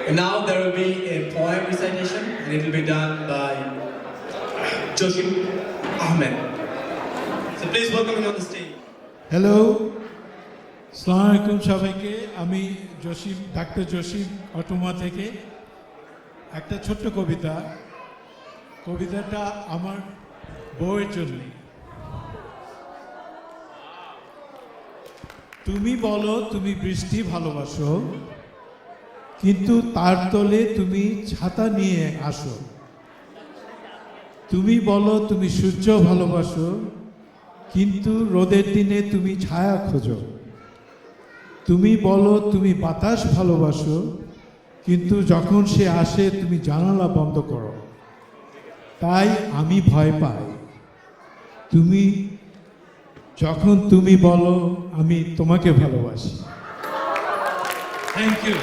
And now there will be a poem recitation, and it will be done by Joshim Ahmed. So please welcome him on the stage. Hello, আসসালামু আলাইকুম সবাইকে। আমি Jasim, doctor Jasim অটোমা থেকে। একটা ছোট্ট কবিতা, কবিতাটা আমার বউয়ের জন্য। তুমি বলো তুমি বৃষ্টি ভালোবাসো, কিন্তু তার তলে তুমি ছাতা নিয়ে আসো। তুমি বলো তুমি সূর্য ভালোবাসো, কিন্তু রোদের দিনে তুমি ছায়া খোঁজো। তুমি বলো তুমি বাতাস ভালোবাসো, কিন্তু যখন সে আসে তুমি জানালা বন্ধ করো। তাই আমি ভয় পাই তুমি যখন তুমি বলো আমি তোমাকে ভালোবাসি। Thank you.